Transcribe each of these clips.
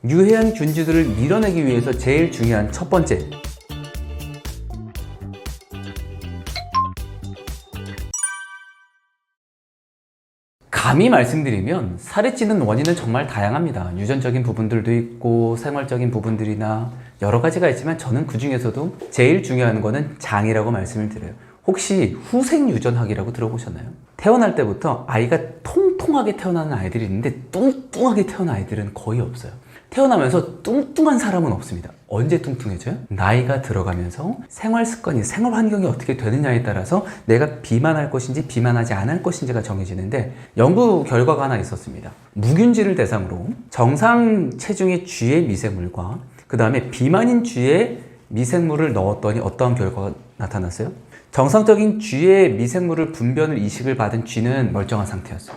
유해한 균주들을 밀어내기 위해서 제일 중요한 첫 번째, 감히 말씀드리면 살이 찌는 원인은 정말 다양합니다. 유전적인 부분들도 있고 생활적인 부분들이나 여러 가지가 있지만 저는 그 중에서도 제일 중요한 거는 장이라고 말씀을 드려요. 혹시 후생유전학이라고 들어보셨나요? 태어날 때부터 아이가 통통하게 태어나는 아이들이 있는데 뚱뚱하게 태어난 아이들은 거의 없어요. 태어나면서 뚱뚱한 사람은 없습니다. 언제 뚱뚱해져요? 나이가 들어가면서 생활 습관이, 생활 환경이 어떻게 되느냐에 따라서 내가 비만할 것인지 비만하지 않을 것인지가 정해지는데, 연구 결과가 하나 있었습니다. 무균질을 대상으로 정상 체중의 쥐의 미생물과 그 다음에 비만인 쥐의 미생물을 넣었더니 어떠한 결과가 나타났어요? 정상적인 쥐의 미생물을 분변을 이식을 받은 쥐는 멀쩡한 상태였어요.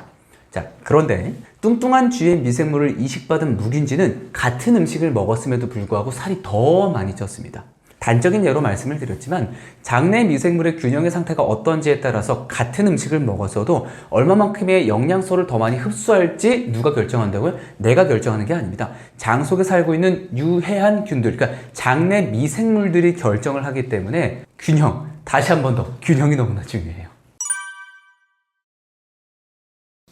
자, 그런데 뚱뚱한 쥐의 미생물을 이식받은 묵인쥐는 같은 음식을 먹었음에도 불구하고 살이 더 많이 쪘습니다. 단적인 예로 말씀을 드렸지만 장내 미생물의 균형의 상태가 어떤지에 따라서 같은 음식을 먹었어도 얼마만큼의 영양소를 더 많이 흡수할지 누가 결정한다고요? 내가 결정하는 게 아닙니다. 장 속에 살고 있는 유해한 균들, 그러니까 장내 미생물들이 결정을 하기 때문에 균형, 다시 한 번 더, 균형이 너무나 중요해요.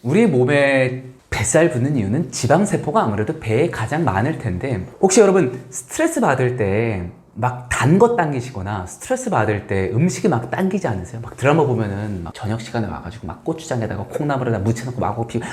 우리 몸에 뱃살 붙는 이유는 지방세포가 아무래도 배에 가장 많을 텐데, 혹시 여러분 스트레스 받을 때 막 단 거 당기시거나 스트레스 받을 때 음식이 막 당기지 않으세요? 막 드라마 보면은 막 저녁 시간에 와가지고 막 고추장에다가 콩나물에다 무쳐놓고 막 피고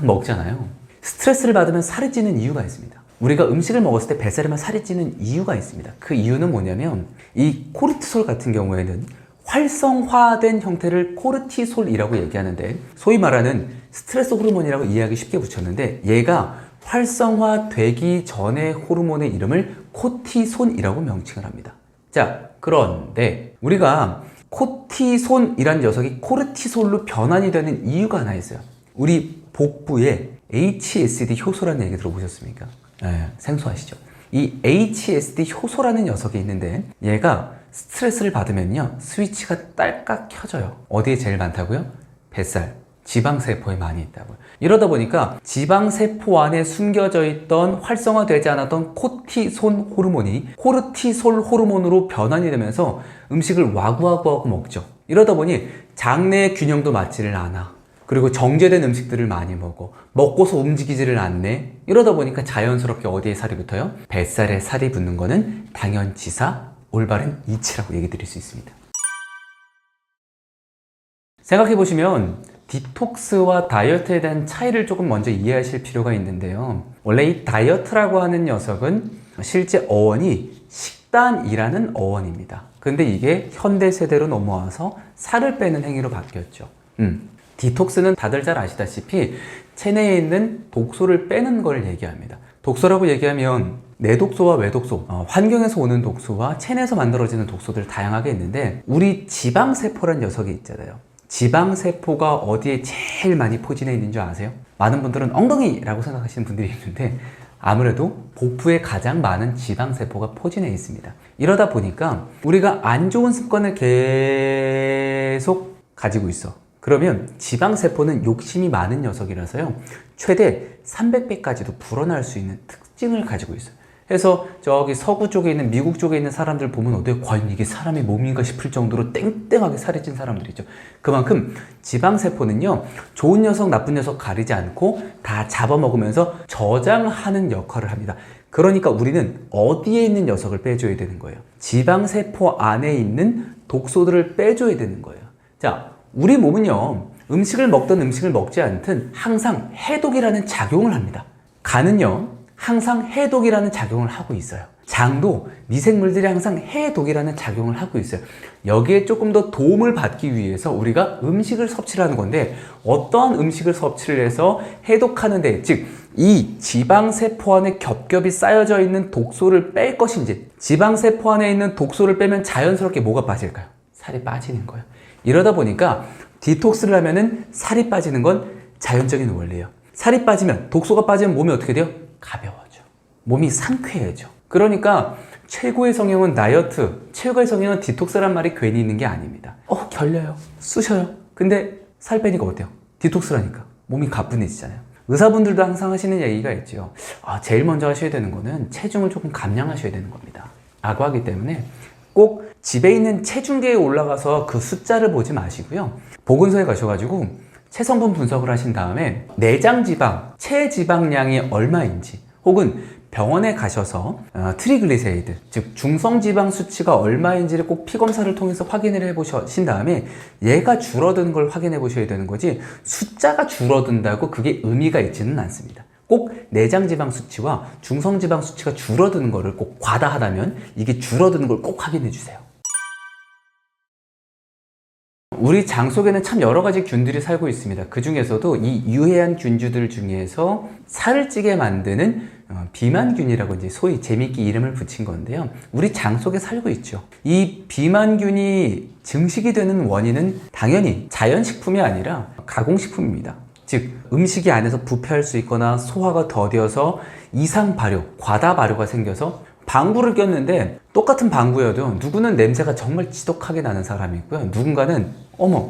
먹잖아요. 스트레스를 받으면 살이 찌는 이유가 있습니다. 우리가 음식을 먹었을 때 뱃살이면 살이 찌는 이유가 있습니다. 그 이유는 뭐냐면 이 코르티솔 같은 경우에는 활성화된 형태를 코르티솔이라고 얘기하는데, 소위 말하는 스트레스 호르몬이라고 이해하기 쉽게 붙였는데, 얘가 활성화되기 전의 호르몬의 이름을 코티손이라고 명칭을 합니다. 자, 그런데 우리가 코티손이란 녀석이 코르티솔로 변환이 되는 이유가 하나 있어요. 우리 복부에 HSD 효소라는 얘기 들어보셨습니까? 네, 생소하시죠? 이 HSD 효소라는 녀석이 있는데, 얘가 스트레스를 받으면요 스위치가 딸깍 켜져요. 어디에 제일 많다고요? 뱃살, 지방세포에 많이 있다고요. 이러다 보니까 지방세포 안에 숨겨져 있던 활성화되지 않았던 코티손 호르몬이 코르티솔 호르몬으로 변환이 되면서 음식을 와구와구하고 먹죠. 이러다 보니 장내 균형도 맞지를 않아. 그리고 정제된 음식들을 많이 먹고서 움직이지를 않네. 이러다 보니까 자연스럽게 어디에 살이 붙어요? 뱃살에 살이 붙는 거는 당연지사, 올바른 이치라고 얘기 드릴 수 있습니다. 생각해보시면 디톡스와 다이어트에 대한 차이를 조금 먼저 이해하실 필요가 있는데요. 원래 이 다이어트라고 하는 녀석은 실제 어원이 식단이라는 어원입니다. 근데 이게 현대 세대로 넘어와서 살을 빼는 행위로 바뀌었죠. 디톡스는 다들 잘 아시다시피 체내에 있는 독소를 빼는 걸 얘기합니다. 독소라고 얘기하면 내독소와 외독소, 환경에서 오는 독소와 체내에서 만들어지는 독소들 다양하게 있는데, 우리 지방세포란 녀석이 있잖아요. 지방세포가 어디에 제일 많이 포진해 있는 줄 아세요? 많은 분들은 엉덩이라고 생각하시는 분들이 있는데, 아무래도 복부에 가장 많은 지방세포가 포진해 있습니다. 이러다 보니까 우리가 안 좋은 습관을 계속 가지고 있어. 그러면 지방세포는 욕심이 많은 녀석이라서요, 최대 300배까지도 불어날 수 있는 특징을 가지고 있어요. 그래서 저기 서구 쪽에 있는, 미국 쪽에 있는 사람들 보면 어때요? 과연 이게 사람의 몸인가 싶을 정도로 땡땡하게 살이 찐 사람들이죠. 그만큼 지방세포는요, 좋은 녀석 나쁜 녀석 가리지 않고 다 잡아먹으면서 저장하는 역할을 합니다. 그러니까 우리는 어디에 있는 녀석을 빼줘야 되는 거예요? 지방세포 안에 있는 독소들을 빼줘야 되는 거예요. 자, 우리 몸은요, 음식을 먹든 음식을 먹지 않든 항상 해독이라는 작용을 합니다. 간은요, 항상 해독이라는 작용을 하고 있어요. 장도 미생물들이 항상 해독이라는 작용을 하고 있어요. 여기에 조금 더 도움을 받기 위해서 우리가 음식을 섭취를 하는 건데, 어떠한 음식을 섭취를 해서 해독하는 데, 즉 이 지방세포 안에 겹겹이 쌓여져 있는 독소를 뺄 것인지, 지방세포 안에 있는 독소를 빼면 자연스럽게 뭐가 빠질까요? 살이 빠지는 거예요. 이러다 보니까 디톡스를 하면은 살이 빠지는 건 자연적인 원리예요. 살이 빠지면, 독소가 빠지면 몸이 어떻게 돼요? 가벼워져. 몸이 상쾌해져. 그러니까 최고의 성형은 다이어트, 최고의 성형은 디톡스란 말이 괜히 있는 게 아닙니다. 결려요, 쑤셔요. 근데 살 빼니까 어때요? 디톡스라니까 몸이 가뿐해지잖아요. 의사분들도 항상 하시는 얘기가 있죠. 제일 먼저 하셔야 되는 거는 체중을 조금 감량하셔야 되는 겁니다 라고 하기 때문에 꼭 집에 있는 체중계에 올라가서 그 숫자를 보지 마시고요. 보건소에 가셔가지고 체성분 분석을 하신 다음에 내장 지방, 체지방량이 얼마인지 혹은 병원에 가셔서 트리글리세리드, 즉 중성지방 수치가 얼마인지를 꼭 피검사를 통해서 확인을 해보신 다음에 얘가 줄어드는 걸 확인해 보셔야 되는 거지 숫자가 줄어든다고 그게 의미가 있지는 않습니다. 꼭 내장지방 수치와 중성지방 수치가 줄어드는 거를 꼭 과다하다면 이게 줄어드는 걸 꼭 확인해 주세요. 우리 장 속에는 참 여러 가지 균들이 살고 있습니다. 그 중에서도 이 유해한 균주들 중에서 살을 찌게 만드는 비만균이라고 이제 소위 재밌게 이름을 붙인 건데요. 우리 장 속에 살고 있죠. 이 비만균이 증식이 되는 원인은 당연히 자연식품이 아니라 가공식품입니다. 즉 음식이 안에서 부패할 수 있거나 소화가 더뎌서 이상 발효, 과다 발효가 생겨서 방구를 꼈는데 똑같은 방구여도 누구는 냄새가 정말 지독하게 나는 사람이 있고요. 누군가는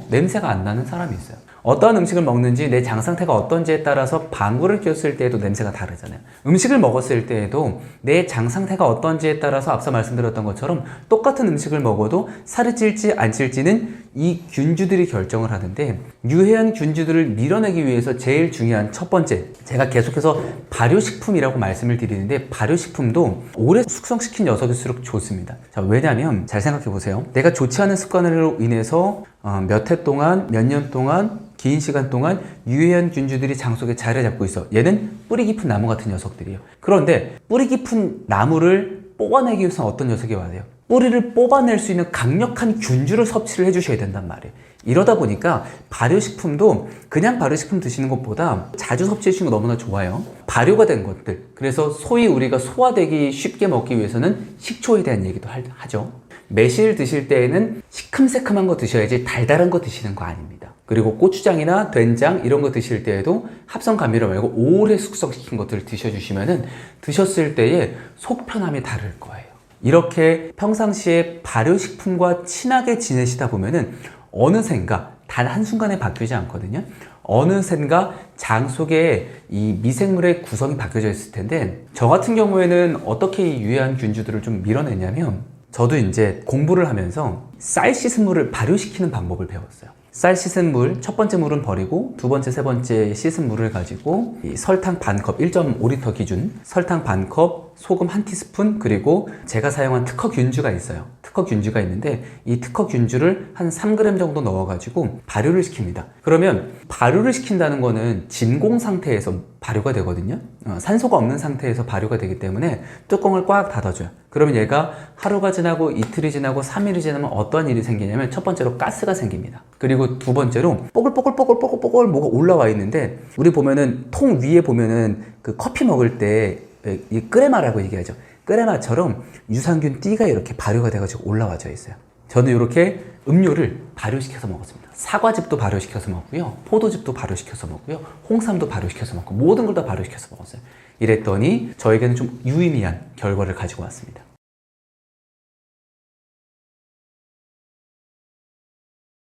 냄새가 안 나는 사람이 있어요. 어떠한 음식을 먹는지 내 장 상태가 어떤지에 따라서 방구를 꼈을 때에도 냄새가 다르잖아요. 음식을 먹었을 때에도 내 장 상태가 어떤지에 따라서 앞서 말씀드렸던 것처럼 똑같은 음식을 먹어도 살이 찔지 안 찔지는 이 균주들이 결정을 하는데 유해한 균주들을 밀어내기 위해서 제일 중요한 첫 번째, 제가 계속해서 발효식품이라고 말씀을 드리는데 발효식품도 오래 숙성시킨 녀석일수록 좋습니다. 자, 왜냐하면 잘 생각해 보세요. 내가 좋지 않은 습관으로 인해서 몇 해 동안, 몇 년 동안 긴 시간 동안 유해한 균주들이 장 속에 자리 잡고 있어. 얘는 뿌리 깊은 나무 같은 녀석들이에요. 그런데 뿌리 깊은 나무를 뽑아내기 위해서는 어떤 녀석이 와야 돼요? 뿌리를 뽑아낼 수 있는 강력한 균주를 섭취를 해주셔야 된단 말이에요. 이러다 보니까 발효식품도 그냥 발효식품 드시는 것보다 자주 섭취해 주시는 거 너무나 좋아요. 발효가 된 것들, 그래서 소위 우리가 소화되기 쉽게 먹기 위해서는 식초에 대한 얘기도 하죠. 매실 드실 때에는 시큼새큼한 거 드셔야지 달달한 거 드시는 거 아닙니다. 그리고 고추장이나 된장 이런 거 드실 때에도 합성 감미료 말고 오래 숙성시킨 것들을 드셔주시면은 드셨을 때의 속 편함이 다를 거예요. 이렇게 평상시에 발효식품과 친하게 지내시다 보면은 어느샌가 단 한순간에 바뀌지 않거든요. 어느샌가 장 속에 이 미생물의 구성이 바뀌어져 있을 텐데 저 같은 경우에는 어떻게 이 유해한 균주들을 좀 밀어내냐면 저도 이제 공부를 하면서 쌀 씻은 물을 발효시키는 방법을 배웠어요. 쌀 씻은 물, 첫 번째 물은 버리고 두 번째, 세 번째 씻은 물을 가지고 이 설탕 반컵, 1.5리터 기준 설탕 반컵, 소금 한 티스푼, 그리고 제가 사용한 특허 균주가 있어요. 특허 균주가 있는데 이 특허 균주를 한 3g 정도 넣어가지고 발효를 시킵니다. 그러면 발효를 시킨다는 거는 진공 상태에서 발효가 되거든요. 산소가 없는 상태에서 발효가 되기 때문에 뚜껑을 꽉 닫아줘요. 그러면 얘가 하루가 지나고 이틀이 지나고 3일이 지나면 어떤 일이 생기냐면 첫 번째로 가스가 생깁니다. 그리고 두 번째로 뽀글뽀글 뭐가 올라와 있는데 우리 보면은 통 위에 보면은 그 커피 먹을 때 이 끄레마라고 얘기하죠. 끄레마처럼 유산균 띠가 이렇게 발효가 돼가지고 올라와져 있어요. 저는 이렇게 음료를 발효시켜서 먹었습니다. 사과즙도 발효시켜서 먹고요, 포도즙도 발효시켜서 먹고요, 홍삼도 발효시켜서 먹고 모든 걸 다 발효시켜서 먹었어요. 이랬더니 저에게는 좀 유의미한 결과를 가지고 왔습니다.